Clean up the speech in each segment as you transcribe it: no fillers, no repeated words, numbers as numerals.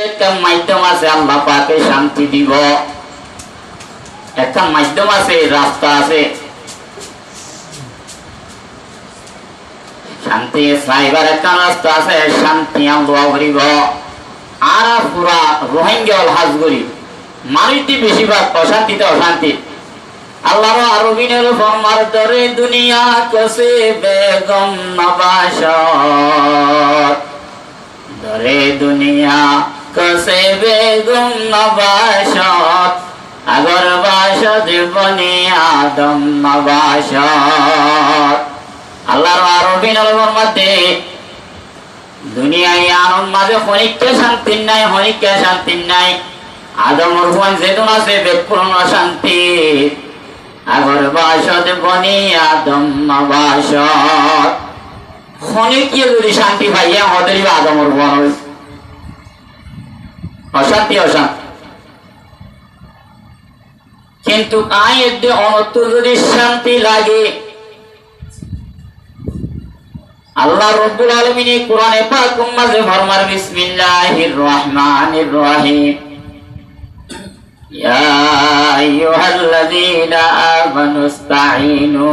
একটা মাধ্যম আছে আল্লাহ পাকে শান্তি দিব, একটা মাধ্যম আছে, রাস্তা আছে শান্তি চাইবার, একটা রাস্তা আছে শান্তি আল্লাহ করিব। আর পুরা রোহিঙ্গা হাজ করি মানুষটি বেশিরভাগ অশান্তিতে অশান্তি। আল্লাহর আরবিনের ফরমার দরে দুনিয়া কসে বেগম নবাশত, দরে দুনিয়া কসে বেগম নবাশত, আগর বাসদ বনি আদম নবাশত। আল্লাহর আরবিনের ফরমাতে দুনিয়ায় আনন্দ মাঝে হনিককে শান্তি নাই, হনিককে শান্তি নাই। আদমর ভুয়ান যেদিন আছে বেদপূর্ণ শান্তি, আগর বাসদ বনি আদম নবাশত। হনিকে যদি শান্তি পাইয়া হদেরই আদমর ভুয়ান হয়েছে অশান্তি অশান্তি। কিন্তু আয়ের অনত্ত যদি শান্তি লাগে, আল্লাহ রাব্বুল আলামিন কোরআনে পাক মাঝে ফরমান বিসমিল্লাহির রহমানির রহিম, ইয়া আইয়ুহাল্লাযীনা আমানুস্তাঈনু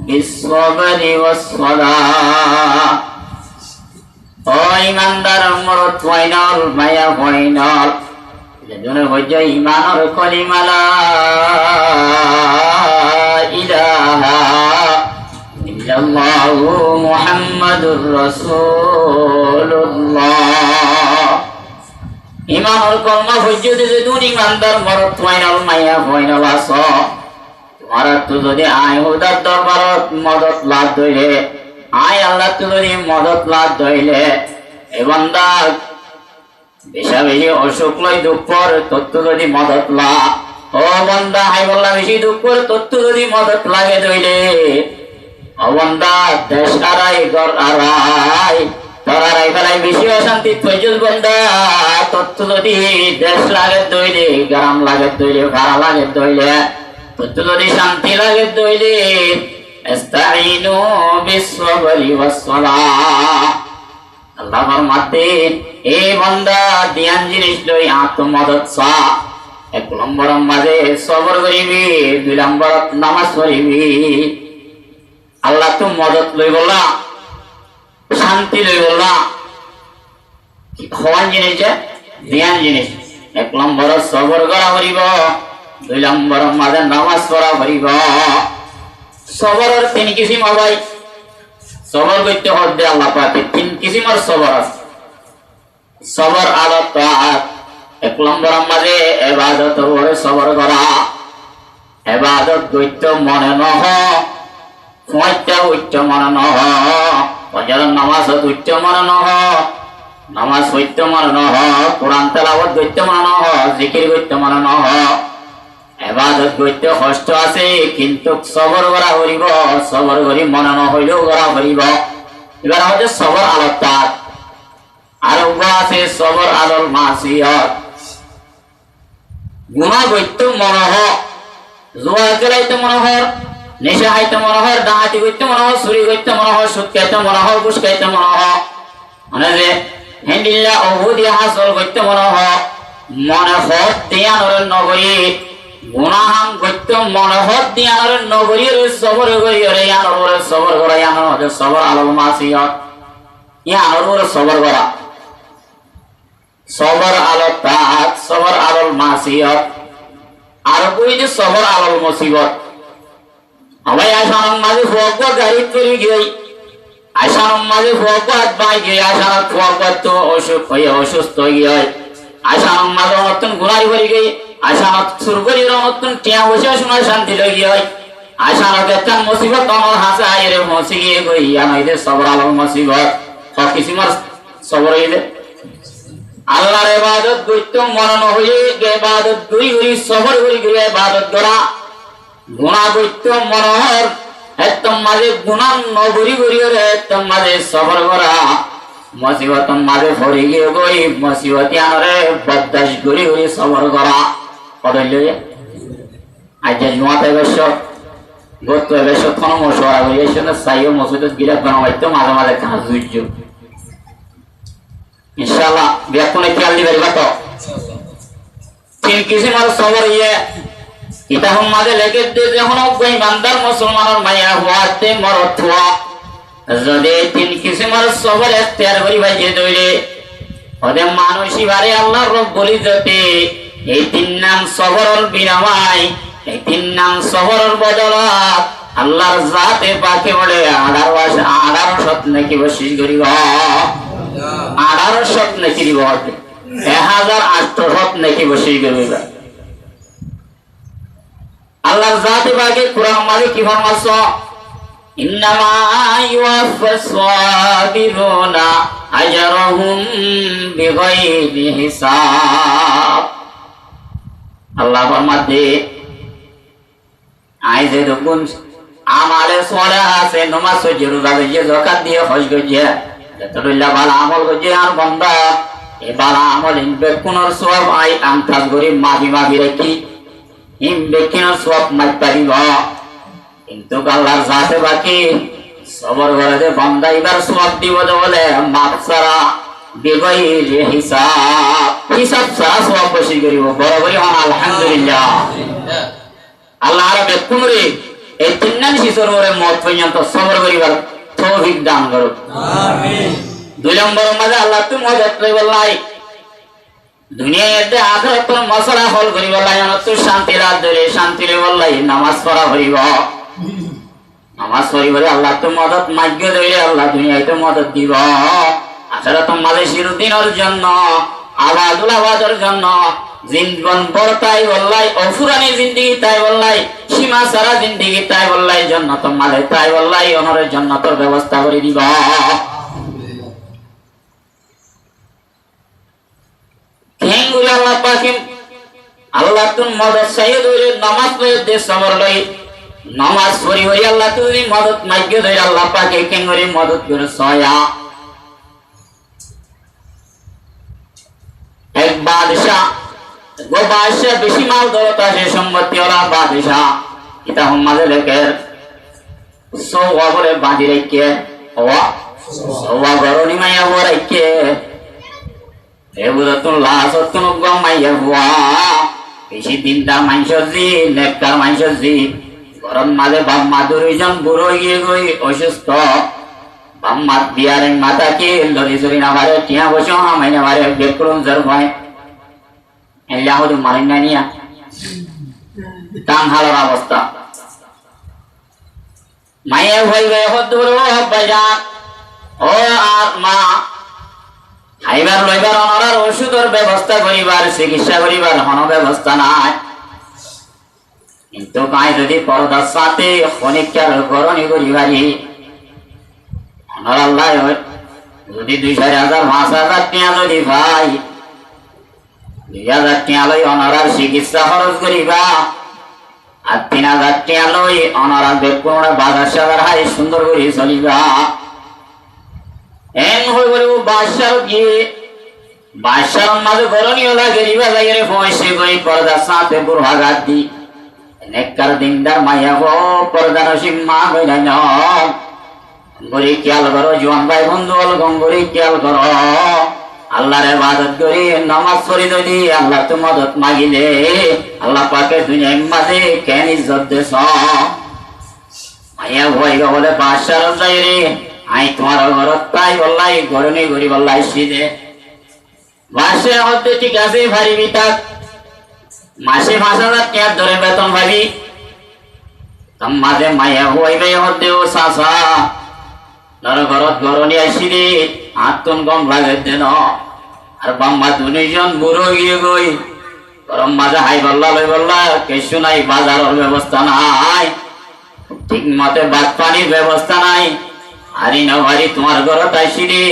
বিস-সাবরি ওয়াস-সালাহ। ও ঈমানদার মরদ ফাইনাল মায়া ফাইনাল যেজন্য হইছে ঈমানের কলিমা লা ইলাহা ইল্লাল্লাহু মুহাম্মাদুর রাসূলুল্লাহ। ঈমানের কলমা হইছে যে দুন ঈমানদার মরদ ফাইনাল মায়া ফাইনাল আছো। তোমার তো যদি আয় হুদার দরবারত মদত লাভ দইলে, আয় আল্লাহ তো যদি মদত লাভ দইলে, এ বান্দা বেশা বেশি অসুখ লই দুঃখর তত্ত্ব যদি মদত লা, ও বান্দা হাই বললা বেশি দুঃখর তত্ত্ব যদি মদত লাগে দইলে, ও বান্দা দেশ আড়াই ঘর আড়াই তোর আড়াই ফেলাই বেশি অশান্তি তৈজুল বান্দা তত্ত্ব যদি দেশ লাগে দইলে, গ্রাম লাগে দইলে, ভাড়া লাগে দইলে, তত্ত্ব যদি শান্তি লাগে দইলে, ইস্তাঈনু বিস-সাবরি ওয়াস-সালাহ। আল্লাহ ফরমাতেন এ বান্দা ধ্যান জিনিস লই আত্মমদত চা। এক নম্বর মাঝে সবর করিবি, দুই নম্বর নামাজ পড়িবি। আল্লাহ তো মদত লই বললা, শান্তি লই বললা, হওয়ান জিনিস ধ্যান জিনিস। এক নম্বর সবর করা করিব, দুই নম্বর মাঝে নামাজ পড়া করিব। সবরের তিন কিসিম হয়, সবর করতে হবে আল্লাহ পাকে তিন কিসিমের সবর আছে। সবর আলো তাআত, এক নম্বর মাঝে ইবাদত করে সবর করা। ইবাদত করতে মনে নহ, পয়টা উচ্চ মনে নহ, ফজর নামাজ উচ্চ মনে নহ, নামাজ পড়তে মনে নহ, কোরআন তেলাওয়াত করতে মনে নহ, জিকির করতে মনে নহ। ইবাদত করতে কষ্ট আছে কিন্তু সবর করা করিব, সবর করি মনে ন হইলেও করা করিব। এবার আমাদের সবর আলো তাআত। আর আছে সবর আলোল মাসিয়াত, গুনাহ করতে মনে হ, জুয়া খেলাইতে মনে হর, নেশা খাইতে মনে হর, ডাকাতি করতে মনে হর, চুরি করতে মনে হর, সুদ খাইতে মনে হর, ঘুষ খাইতে মনে হ, মানে যে হেন্ডিল্লা অবুদি হাসল করতে মনে হ, মনে হর তিয়ানোর নগরী গুনাহান করতে মনে হত দিয়ানোর নগরীর সবর করি রে ইয়ানোর সবর করা, ইয়ানোর সবর আলোল মাসিয়াত, ইয়ানোর সবর করা। সবর আলো তাআত, সবর আলোল মাসিয়াত। আর কই যে সবর আলোল মুসিবত। আমায় আশান মাঝে ফক গাড়ি চুরি গই, আশান মাঝে ফক বাই গই, আশান ফক তো অসুখ হয়ে অসুস্থ হয়ে যায়, আশান মাঝে নতুন গুনাই হয়ে গই, আশানত সুর করি নতুন টিয়া বসে শোনা শান্তি লাগি হয়, আশানত একটা মুসিবত আমার হাসে আইরে মসি গিয়ে গই, ইয়ানাইদে সবর আলোল মুসিবত। সব কিসিমার সবর হইলে আল্লাহর ইবাদত করতে মন ন হইলে ইবাদত করি করি সবর করি করি ইবাদত করা। গুনাহ করতে মন হর একদম মাঝে গুনাহ ন করি করি রে একদম মাঝে সবর করা। মুসিবত মাঝে পড়ে গিয়ে গই মুসিবত আনরে বরদাশত করি করি সবর করা। কদলে আজ জুমাতে বসে গত বসে কোন মশওয়ারা হইছে, সাইও মসজিদে গিরা বানাইতো মাঝে মাঝে কাজ হইছে। ইনশাআল্লাহ ব্যাকুনে খেয়াল দিবেন কত তিন কিসিমের সবর ইয়ে এটা মাঝে লেগে দিয়ে যখন ইমানদার মুসলমানের মায়া হওয়াতে মরত হওয়া যদি তিন কিসিমের সবর এখতিয়ার করি ভাই যে দইলে ওদের মানুষই বারে আল্লাহ রব্বুল ইজ্জতে এই তিন নাম সবরের বিনিময় এই তিন নাম সবরের বদলত আল্লাহর জাতে পাকে বলে 1800 নাকি বসিস করিব 1800 নাকি দিব 1800 নাকি বসিস করিব আল্লাহর জাতে পাকে কোরআন মাঝে কি ফরমাছো ইন্নামা ইউওয়াফাস সাবিরুনা আজরাহুম বিগাইরি হিসাব আল্লাহ ফরমাতে আইজে দুগুণ আমালে সোলা আছে নামাজ রোজা দিয়ে যাকাত দিয়ে হজ গজে যতদুল্লাহ ভালো আমল গজে আর বান্দা এই ভালো আমল ইনবে কোনর সওয়াব আই আমতাজ গরি মাফি রাখি ইনবে কোনর সওয়াব মাই পারিব কিন্তু আল্লাহর জাতে বাকি সবর করে বান্দা এবার সওয়াব দিব বলে মাফ ছাড়া বিগাইরি হিসাব ছাড়া সওয়াব বসি করিব বড় বড় আলহামদুলিল্লাহ আল্লাহ আরবে কুমরি এই তিন নাম শিশোরের মত পর্যন্ত সবর করিবার তৌফিক দান করো আমিন দুই নম্বর মাঝে আল্লাহ তুমি মদত করিবালাই দুনিয়াতে আখিরাতের মশলা হল করিবালাই অনন্ত শান্তি রাত ধরে শান্তি রে বললাই নামাজ পড়া হইব নামাজ পড়িবারে আল্লাহ তুমি মদত মাগ্য ধরে আল্লাহ দুনিয়াতে মদত দিব আখিরাত মাঝে চিরদিনের জন্য আবাদের জন্য জীবন ভর তাই বললাই অফুরানি জিন্দেগি তাই বললাই সীমা সারা জিন্দেগি তাই বললাই জান্নাত মালে তাই বললাই অনরের জান্নাতের ব্যবস্থা করে দিব কেঙ্গুলা আল্লাহ পাকিম আল্লাহ তুন মদত সাইয়দ হইলে নামাজ পড়ে দে সবর লই নামাজ পড়ি হই আল্লাহ তুমি মদত মাগ্য ধরে আল্লাহ পাকে কেঙ্গুরি মদত করে সয়া এক বাদশা গো বাদশা বেশি মাল দৌলত আছে সম্পত্তি ওরা বাদশা এটা মাঝে লেখের সৌয়া বলে বাঁধি রেখে সৌয়া গরনি মাইয়া বো রেখে এগুলো তো লাশতুন মাইয়া হওয়া বেশি দিনদার মানুষের জি নেককার মানুষের জি গরম মাঝে বাম্মা দুইজন বুড়ো গিয়ে গই অসুস্থ বাম্মা বিয়ারে মাতাকে লড়ি চড়ি না পারে টিয়া বসে মাইনা পারে বেকুরুম জর হয় এলাহুদ মারিনা নিয়া টাঙ্গালোর অবস্থা মায়ে হইবে হদুর বাজার ও আত্মা খাইবার লইবার অনার ওষুধের ব্যবস্থা করিবার চিকিৎসা করিবার কোনো ব্যবস্থা নাই কিন্তু কাই যদি পর্দার সাথে খনিকার করণী করিবারি অনার আল্লাহ যদি 2,000 5,000 টাকা যদি ভাই 2,000 টাকা লই অনারার চিকিৎসা খরচ করিবা আর 3,000 টাকা লই অনারা বেকুন বাজার সাজার হাই সুন্দর করে চলিবা এন হই বলে বাদশাহ গিয়ে বাদশাহ মাঝে করণীয় লাগে রিবা লাগে পয়সা করে পর্দার সাথে বুড়াঘাত দি নেককার দিনদার মাইয়া গো পর্দার সীমা হইলাই ন গরি খেয়াল করো জোয়ান ভাই বন্ধু হল গঙ্গরি খেয়াল করো আল্লাহর ইবাদত করি নামাজ পড়ি যদি আল্লাহ তো মদত মাগিলে আল্লাহ পাকে দুনিয়ার মাঝে কেন ইজ্জত দেছ মাইয়া ভয় বলে বাদশাহ যাই রে আই তোমার ঘরত তাই বললাই ঘরে ঘুরি বললাই সিদে মাসে হতে ঠিক আছে ভারিবি তাক মাসে 5,000 টাকা ধরে বেতন ভাবি তার মাঝে মাইয়া হইবে হতে ও সাসা ধর ঘরত ঘরনি আসিরে আত্মন কম লাগে দেন আর বাম্মা দুইজন বুড়ো গিয়ে গই গরম মাঝে হাই বললা লই বললা কিছু নাই বাজারের ব্যবস্থা নাই ঠিক মতে ভাত পানির ব্যবস্থা নাই আরে না ভারি তোমার ঘরত আসিরে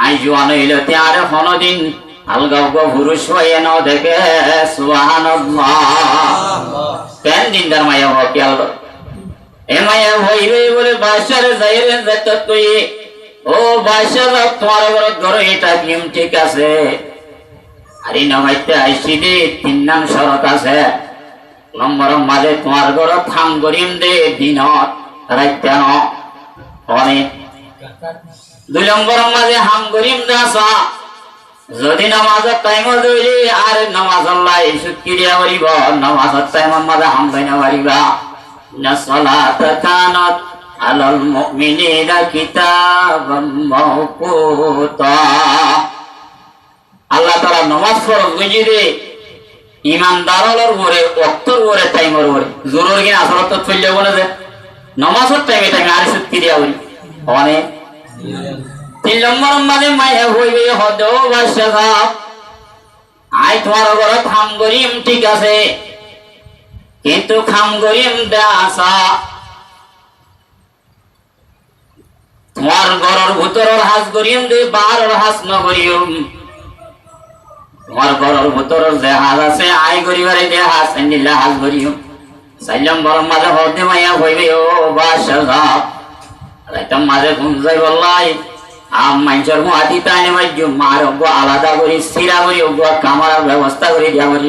আই জোয়ান হইলে আর কোনদিন আলগাও গো পুরুষ হয়ে ন দেখে সুবহানাল্লাহ কেন দিনদার মাইয়া হকিয়াল এ মাইয়া হইবে বলে বাদশারে যাইরে যেত তুই ও বাদশা তোমার ঘরত ঘর এটা কিম ঠিক আছে আরে না ভাইতে আইসি দে 3 নাম শরত আছে নম্বর মাঝে তোমার ঘরত থাম করিম দে দিনত রাইতে ন অনেক 2 নম্বর মাঝে হাম করিম দাসা যদি নামাজের টাইম ধরে আর নামাজ আল্লাহ সুক্রিয়া করিব নামাজের টাইমের মাঝে হামদাই না পারিবা না সালাত কানাত আলাল মুমিনিনা কিতাবাম মাওকুতা আল্লাহ তাআলা নামাজ ফরজ বুঝি দে ইমানদারর উপরে ওয়াক্তর উপরে টাইমের উপরে জরুরি কি আসরত চলে বলে যে নামাজের টাইমে টাইমে আর সুক্রিয়া করি মানে 3 নম্বর মানে মায়া হইবে হদ বাদশাহ আই তোমার ঘরে খাম গরিম ঠিক আছে কিন্তু খাম গরিম দেআসা তোমার ঘরের ভিতরের হাস গরিম দে বাহারের হাস ন গরিম তোমার ঘরের ভিতরের যে হাস আছে আই গরিবারে দে হাস নিলা হাস গরিম 4 নম্বর মাঝে হদ মায়া হইবে ও বাদশাহ রাইতাম মাঝে ঘুম যাই বললাই মানুষের হাতি টাইনে মাইজু মার অজ্ঞ আলাদা করি স্থিরা করি অজ্ঞ কামার ব্যবস্থা করে দিয়া করি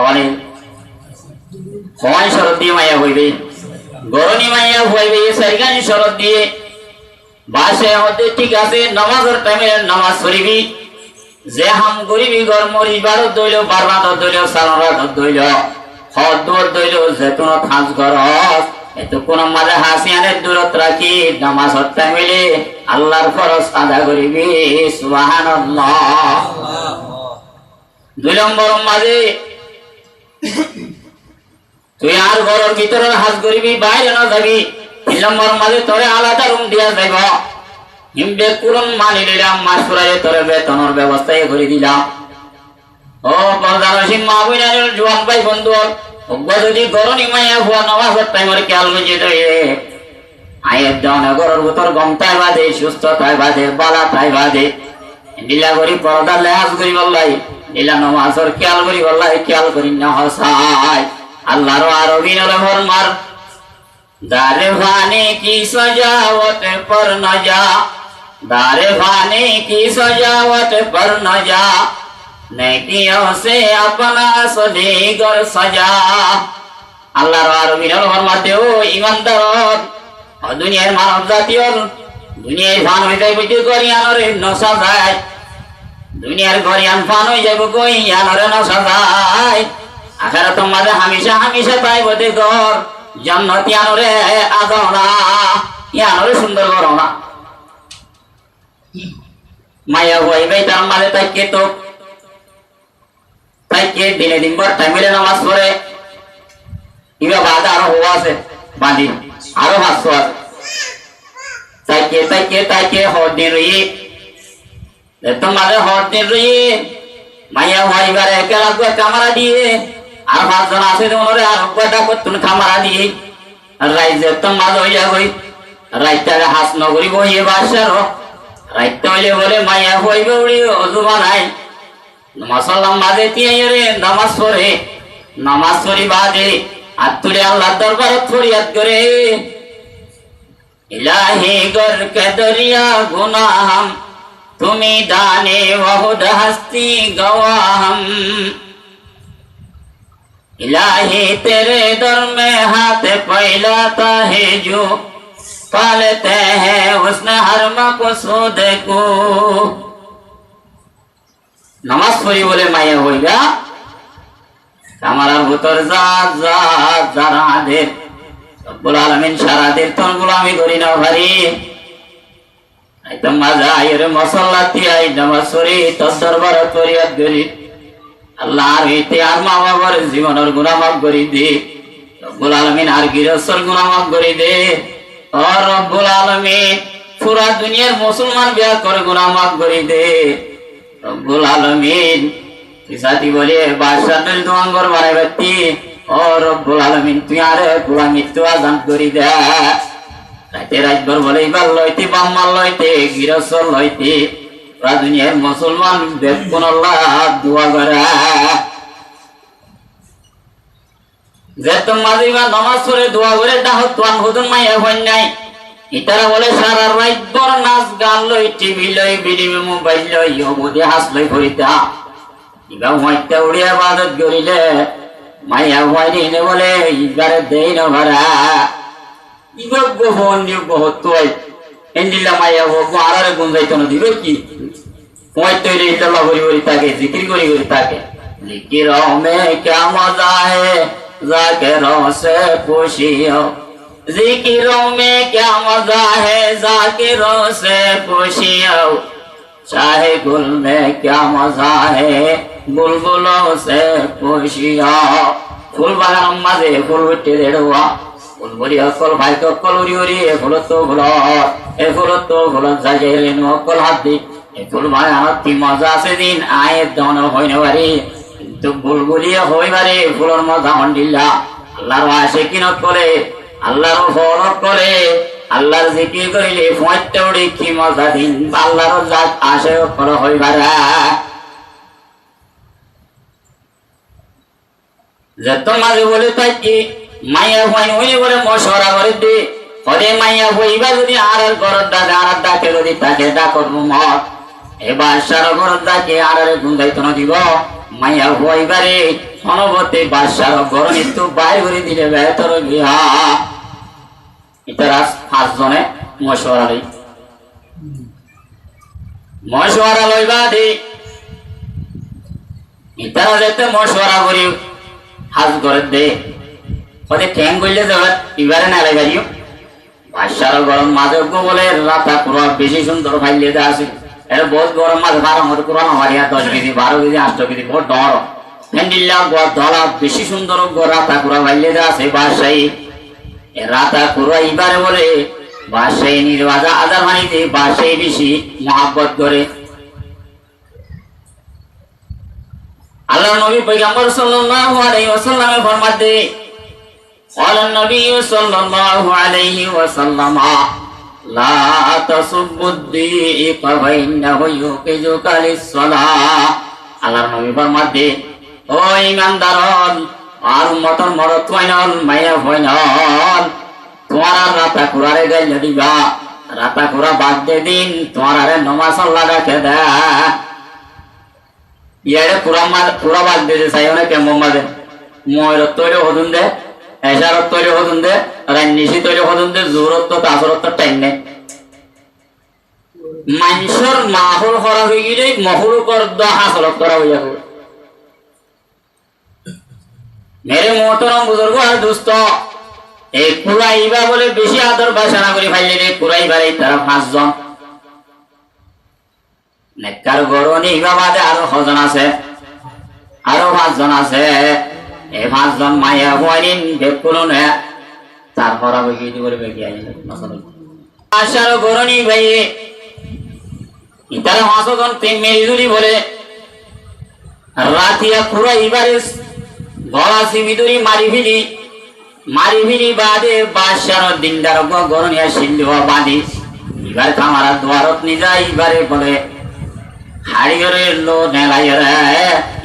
অনেক সময় শরৎ দিয়ে মাইয়া হইবে গরনি মাইয়া হইবে সারিগানি শরৎ দিয়ে বাসে হতে ঠিক আছে নামাজের টাইমে নামাজ পড়িবি যে হাম করিবি ঘর মরি বারো দইল বারবাদ দইল সালরাত দইল হদ দৌড় দইল যে কোনো থাঁস ঘর এত কোন মাঝে হাসিয়ানের দূরত রাখি নামাজ হত্যা মিলে আল্লাহর ফরজ আদা করিবি সুবহানাল্লাহ 2 নম্বর মাঝে তুই আর ঘরের ভিতরে হাজ করিবি বাইরে না যাবি 3 নম্বর মাঝে তোরে আলাদা রুম দিয়া যাইব হিমবে কুরন মানি নিলাম মাসুরারে তোরে বেতনের ব্যবস্থায় করে দিলাম ও বলদারসিম মাহবুবের জওয়ান ভাই বন্ধু যদি গরনি মাইয়া হুয়া নামাজের টাইমের খেয়াল বুঝে দেয় আয়ের দেওয়া ঘরের ভিতর গমতায় বাদে সুস্থতায় বাদে বালাতায় বাদে নীলা করি পর্দা লেহাজ করি বললাই নীলা নামাজের খেয়াল করি বললাই খেয়াল করি না হসাই আল্লাহর আরবি নরে ফরমার দারে ভানে কি সজাওয়াত পর না যা दारे भाने की सजावट पर न जा नेकियों से अपना सदीगर सजा আল্লাহর আরবির ফরমাতে ও ইমানদার দুনিয়ার মানব জাতির দুনিয়ার ফান হয়ে যাইব যে গরিয়ানরে নসা যায় দুনিয়ার গরিয়ান ফান হয়ে যাইব গরিয়ানরে নসা যায় আখেরাত মাঝে হামেশা হামেশা পাইব দে ঘর জান্নাতি আনরে আদনা ইয়ানরে সুন্দর করনা মায়া হইবে তার মাঝে তাইকে তো তাইকে দিনে দিনবার টাইমে নামাজ পড়ে ইবা বাদা আরো হওয়া আছে বাঁধি আরো হাস্য আছে তাইকে তাইকে তাইকে হদিন রই তো মাঝে হদিন রই মায়া হইবারে একেলা কামারা দিয়ে আর 5 জন আছে ওনরে আর কয়টা করতুন কামারা দিয়ে রাইজে তো মাঝে হইয়া হই রাইতারে হাস নগরী বইয়ে বাসার রাইতে হইলে বলে মায়া হইবে উড়ি অজুবা নাই মাসাল্লাম বাদে তিয়ারে নামাজ পড়ে নামাজ পড়ি বাদে আর তুলে আল্লাহ দরবারত ফরিয়াদ করে ইলাহি গর কে দরিয়া গুনাহম তুমি দানে ওহুদ হস্তি গওয়াহম इलाही तेरे दर में हाथ फैलाता है जो पालते हैं उसने हर मकसूद को नमाज पढ़ी बोले माया होइगा हमारा भीतर जात जात जारा दे रब्बुल आलामीन सारा दिन তোর গোলামি করি না ভারী একদম মজা আইরে মসল্লাতি আই নামাজ পড়ি তোর দরবারে ফরিয়াদ করি আল্লাহর হইতে আর মা বাবার জীবনের গুনাহ মাফ করে দে রব্বুল আলামিন আর গিরসর গুনাহ মাফ করে দে ও রব্বুল আলামিন পুরা দুনিয়ার মুসলমান বিয়া করে গুনাহ মাফ করে দে রব্বুল আলামিন কিসাতি বলে বাদশাহর দোয়াঙ্গর বারে ব্যক্তি ও রব্বুল আলামিন তুই আরে পুরা মৃত্যু আজান করে দে রাতে রাতভর বলে ইবার লইতে বাম্মাল লইতে গিরসর লইতে পুরা দুনিয়ার মুসলমান বেকুন আল্লাহ দোয়া করে যে তোমাদের নামাজ পড়ে দোয়া করে দাহত তোয়ান হুদুন মাইয়া হই নাই ইতারা বলে সারা রাত ভর নাচ গান লই টিভি লই ভিডিও মোবাইল লই ওবদে হাস লই করিতা ইবা হইতা উড়িয়া বাদত করিলে মাইয়া হইনি নে বলে ইবারে দেই না ভরা ইবা গোহন নি বহুত তোই এন্ডিলা মাইয়া হো আরারে গুন যাইতো না দিবে কি পয় তৈরি ইল্লাল্লাহ করি করি থাকে, জিকির করি করি থাকে। জিকিরোं में क्या मजा है जाकिरों से पूछियो, जिकिरों में क्या मजा है जाकिरों से पूछियो, चाहे गुल में क्या मजा है बुलबुलों से पूछियो। ফুল বাগান মাঝে ফুল উঠে দেড়ুয়া ফুল বলি অকল ভাই তো অকল উড়ি উড়ি এ ফুলত তো ফুল এ ফুলত তো ফুল যাই রেনু অকল হাত দি এ ফুল বাগানত কি মজা আছে দিন আয়ের দন হইনে পারি, কিন্তু বুলবুলিয়ে হই পারে ফুলের মজা হন্ডিল্লা। আল্লাহর আসে কিনত করে, আল্লাহর ফরক করে, আল্লাহর জিকির করিলে ফুঁয়াতে উড়ি কি মজা দিন আল্লাহর জাত আসে করা হই পারে। যত মাঝে বলে থাকি মাইয়া হইন হইলে বলে মশওয়ারা করে দে হরে মাইয়া হইবা যদি আর ঘরের ডাকে আর ডাকে যদি তাকে ডাকর রুমত এবার সারা ঘরের ডাকে আর গুন্দাইত না দিব মাইয়া হইবারে অনবতে বাদশার ঘর নিতু বাইর করে দিলে বেতর গিয়া। ইতারা 5 জনে মশওয়ারা লইবা দে ইতারা যেতে মশওয়ারা করি হাজ করে দে ওদের ঠ্যাং করলে যাবে এবারে না লাগাইও। বাদশার গরম মাঝে বলে রাতা পুরো বেশি সুন্দর ফাইলে দেওয়া আছে, এটা বহুত গরম মাঝে 12 মতো পুরো আমার 10 কেজি 12 কেজি 8 কেজি বহুত ডর হ্যান্ডিল্লা ধলা বেশি সুন্দর রাতা পুরো ফাইলে দেওয়া আছে। বাদশাহী রাতা পুরো এবারে বলে বাদশাহী নির্বাজা আজার হানিতে বাদশাহী বেশি মহাব্বত করে। আল্লাহ নবী পয়গম্বর সাল্লাল্লাহু আলাইহি ওয়াসাল্লামে ফরমাতে قال النبي صلى الله عليه وسلم لا تسبوا الضيق فإنه يوقظك للصلاة। আল্লাহর নবী ফরমাতে ও ঈমানদারন আর উম্মতর মরদ হইনল মাইয়া হইনল তোমার রাতা কুরারে গাইলে দিবা রাতা কুরা বাদ দে দিন তোমার নমাজ আল্লাহ রাখে দে ইয়ারে পুরা বাদ দিতে চাই অনেকে মোহাম্মদে ময়রত তৈরি হতুন দে এশারত তৈরি হতুন দে রান্নিশি তৈরি হতুন দে জোরত তাসরত টাইম নেই মানুষের মাহুল করা হয়ে গেলে মহুল কর হাসলত করা হয়ে যাবে। মেরে মোহতরম বুজুর্গ আর দুস্থ এই কুরাইবা বলে বেশি আদর বাসনা করে ফাইলে রে কুরাইবার এই তারা 5 জন নেককার গরনি বাবাদে আরো 6 জন আছে, আরো 5 জন আছে। এই 5 জন মাইয়া হইনিন বেকুলো না তারপর আবার কি করে বেকি আইলো আশার গরনি ভাই ইতারা 5 জন তিন মেজুরি বলে রাতিয়া কুরাইবারে গলা সিমিদুরি মারি ফিরি বাদে বাদশার দিনদার গরনিয়া সিন্ধুয়া বাঁধি এবার খামারা দুয়ারত নিজা এবারে বলে হাড়ি করে লো নেলাই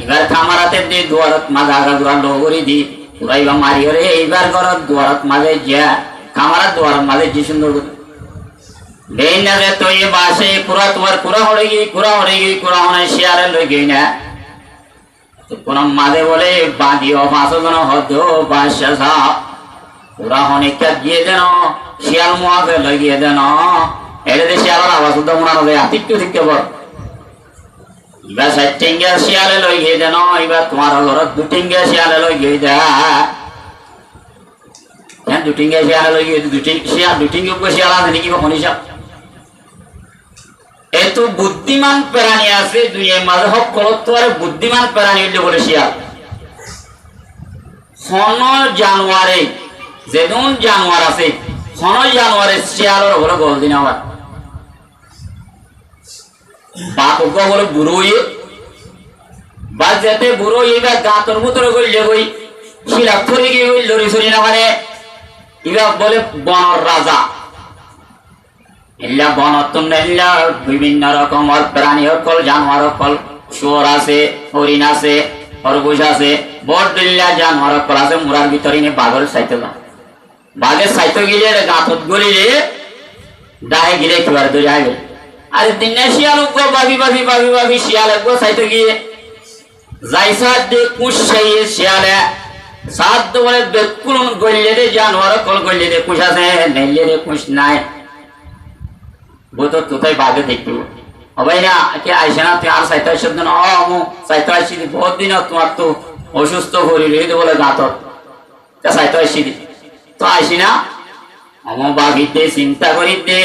এবার খামারাতে দি দুয়ারত মাঝে আগা দুয়ার লো করে দি পুরাইবা মারি করে এইবার ঘরত দুয়ারত মাঝে যা খামারা দুয়ারত মাঝে কি সুন্দর বেই না রে তো এ বাসে পুরা তোমার পুরা হয়ে গই পুরা হনে শেয়ারে লই গই না তো কোন মাঝে বলে বাঁধিও 5 জন হতো বাদশা সাহেব পুরা হনে কা দিয়ে দেন শিয়াল মুয়াকে লাগিয়ে দেন এটা দিয়ে শিয়ালের আওয়াজ তো মনে হবে আতিক্য থেকে বড় এবার 7 টিঙ্গা শিয়ালে লই গিয়ে দেন এবার তোমার ঘরত 2 টিঙ্গা শিয়ালে লই গিয়ে দে কেন 2 টিঙ্গা শিয়ালে লই গিয়ে 2 টিঙ্গা শিয়াল আছে নাকি কখনই সব এত বুদ্ধিমান প্রাণী আছে দুনিয়ার মাঝে হক কলত্তরে বুদ্ধিমান প্রাণী হইলে বলে শিয়াল কোন জানোয়ারে যেমন জানোয়ার আছে কোন জানোয়ারে শিয়ালের বলে গল দিন আবার বাপ বলে বুড়ো বা যেতে বুড়ো বা গাতর ভিতরে গইলে গই শিলা থরে গিয়ে গই লড়ি সরি না মানে এবার বলে বনর রাজা এল্লা বনতন এল্লা বিভিন্ন রকমের প্রাণী সকল জানোয়ার সকল শুয়োর আছে হরিণ আছে খরগোশ আছে বড় দিল্লা জানোয়ার সকল আছে মুরার ভিতরে নে বাঘের সাইতে না বাঘের সাইতে গিয়ে গাতত গলিলে ডাহে গিলে কিবার ধরে আইবে আরে দিনে শিয়াল গো ভাবি শিয়াল গো সাইতে গিয়ে যাইসা দে কুশাই শিয়ালে সাত বলে বেকুল গলিলে রে জানোয়ার সকল গলিলে রে কুশ আছে নেলে রে কুশ নাই বো তো তোতাই বাঘে দেখতো হবাই না কে আইসে না তুই আর সাইতে আসছ না অমু সাইতে আসছি বহুত দিন তোমার তো অসুস্থ শরীর এই বলে গাতত সাইতে আসছি তো আইসি না অমু বাগিতে চিন্তা করি দে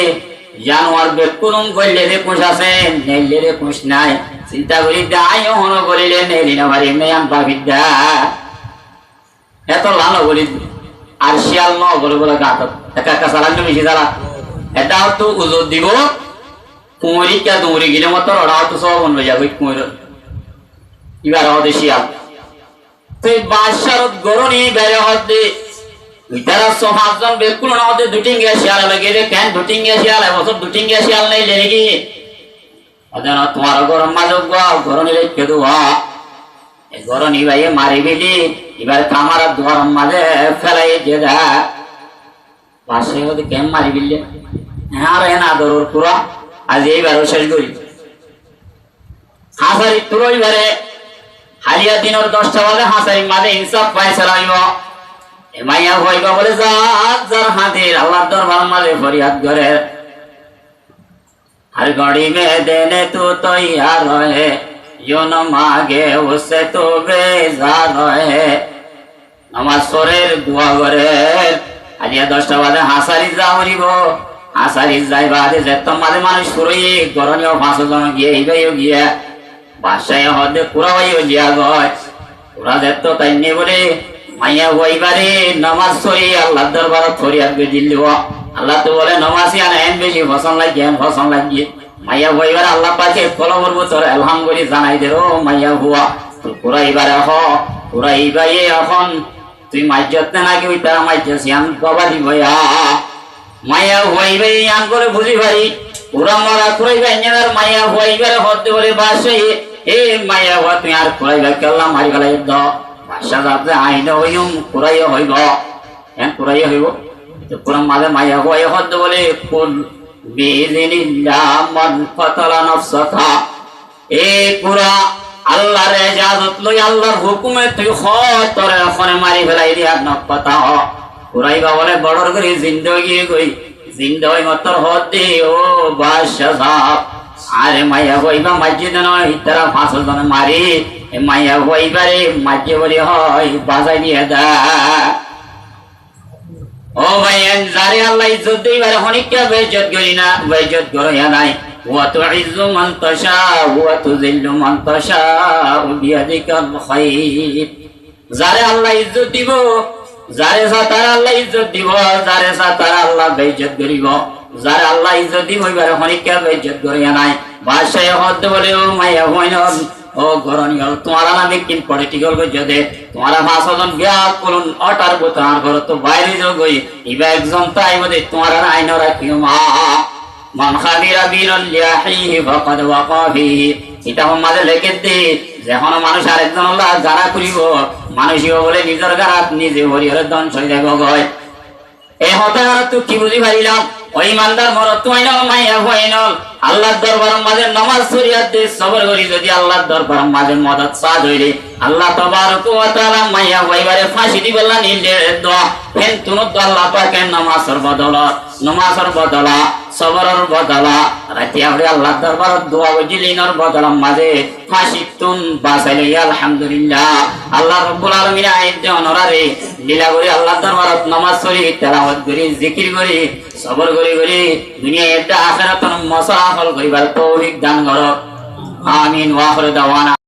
জানোয়ার বেকুরুম করলে রে পুষ আছে নেইলে রে পুষ নাই চিন্তা করি দে আইও হন করিলে নেইলি না বাড়ি মেয়ান বাগিদা এত লানো বলি আর শিয়াল ন বলে বলে গাতত একা একা চালানো বেশি চালা এটা তো উজোর দিব কুমরি কে দুমরি গিলে মতো ওরাও তো সব বন্ধ যাবে কুমর এবার হতে শিয়াল তুই বাদশারত গরনি বেড়ে হতে তারা সমাজজন বেকুল না হতে দুটিং গে শিয়াল লাগে রে কেন দুটিং গে শিয়াল এবছর দুটিং গে শিয়াল নেই লে নাকি অজন তোমার গরম মাজক গরনি রেখে দেওয়া এই গরনি ভাই মারি বিলি এবার কামার গরম মাঝে ফেলাই দিয়ে দা পাশে হতে কেম মারি বিললে হ্যাঁ রে না দরুর পুরা আজ এইবারও শেষ করি হাসারি তোর এইবারে হালিয়া দিনের 10টা বাজে হাসারি মাঝে ইনসাফ ফয়সালা হইব মাইয়া হইবা বলে যার হাতের আল্লাহর দরবার মাঝে ফরিয়াদ করে हर घड़ी में देने तू तैयार है यो न मांगे उससे तो बेजार है नमाज पढ़ेर दुआ करे আলিয়া 10টা বাজে হাসারি যাওরিব হাসারি যাইবা দে যেত মাঝে মানুষ পুরোই গরনীয় 5 জন গিয়ে এইবাইও গিয়া বাসায় হদে পুরাইও গিয়া গয় পুরা যেত তাই নে বলে মাইয়া হইবারে নামাজ পড়ি আল্লাহর দরবারে ফরিয়াদ দিলিব আল্লাহ তো বলে নামাজি আনেন বেশি ফসল লাগিয়ে ফসল লাগিয়ে মাইয়া হইবার আল্লাহ পাকে কলমর ভিতর আলহামদুলিল্লাহ জানাই দে ও মাইয়া হুয়া পুরাইবারে হ পুরাইবাই এখন তুই মাইজত না কি ওই তারা মাইজত সিয়ান বাবা দিবয়া মাইয়া হইবে আন করে বুঝি ভাই পুরা মরা পুরাইবা এনার মাইয়া হইবারে হতে বলে বাসে এ মাইয়া হওয়া তুই আর পুরাইবা কেল্লা মারি গেলাই দ বাসা যাতে আইন হইম পুরাইয়া হইব হ্যাঁ পুরাইয়া হইব তো পুরা মাঝে মাইয়া হয়ে হতে বলে কোন বিইযনিল্লাহ মান ফাতালা নাফসাকা এ পুরা আল্লাহর ইজাজত লই আল্লাহর হুকুমে তুই খতরে ওখানে মারি ফেলাই দিয়া নকতা হ পুরাইবা বলে বড়র করে জিন্দগি গই জিন্দগি মতর হতে ও বাদশা সাহেব আরে মাইয়া হইবা মসজিদ নয় তারা 5 জন মারি এ মাইয়া হইবারে মাঝে বলি হয় বাজাই দিয়ে দা ও ভাইয়ান যারে আল্লাহ ইজ্জত দিবার হনিকা বেইজ্জত করি না বেইজ্জত করে নাই ওয়া তুইজ্জু মান তাশা ওয়া তুযিল্লু মান তাশা বিয়াদিকাল খায়র যারে আল্লাহ ইজ্জত দিব যারে সাতার আল্লাহ ইজ্জত দিব যারে সাতার আল্লাহ বেইজ্জত করিব যারে আল্লাহ ইজ্জত দিব এবারে হনিকা বেইজ্জত করে নাই বাদশাহ হদ বলে ও মাইয়া হইন ও গরনিয়ল তোমারা নামে কিন পলিটিক্যাল গজদে তোমারা 5 জন বিয়া করুন অটার গোতার ঘর তো বাইরে যাও গই ইবা একজন তাই বলে তোমারা আইন রাখিও মা মান খাবিরা বিরল লিয়াহি ফাকাদ ওয়াকাফি এটা আমাদের লেখে দে যখন মানুষ আরেকজন আল্লাহ যারা করিব মানুষই বলে নিজের গারাত নিজে হরিহর দন সই দেব গয় এই হতে আর তুই কি বুঝি পারিলাম ওই ইমানদার মরত হইল মাইয়া হইল আল্লাহর দরবারের মাঝে নামাজ শরিয়াত দে সবর করি যদি আল্লাহর দরবারের মাঝে মদদ সাজ হইলে আল্লাহ তাবারক ওয়া তাআলা মাইয়া হইবারে ফাঁসি দিবেলা নিলে দোয়া ফেন তুনো আল্লাহ পাকের নামাজের বদলা সবরের বদলা রাতে আমরা আল্লাহর দরবারে দোয়া বজিলিনর বদলা মাঝে ফাঁসি তুন বাসাইলে আলহামদুলিল্লাহ আল্লাহ রাব্বুল আলামিন আইতে অনরারে লীলা করে আল্লাহর দরবারে নামাজ পড়ি তেলাওয়াত করি জিকির করি সবর করি দুনিয়া এটা আখিরাতন মসাফল করিবার তৌফিক দান করো আমিন ওয়া আখিরু দাওয়ানা।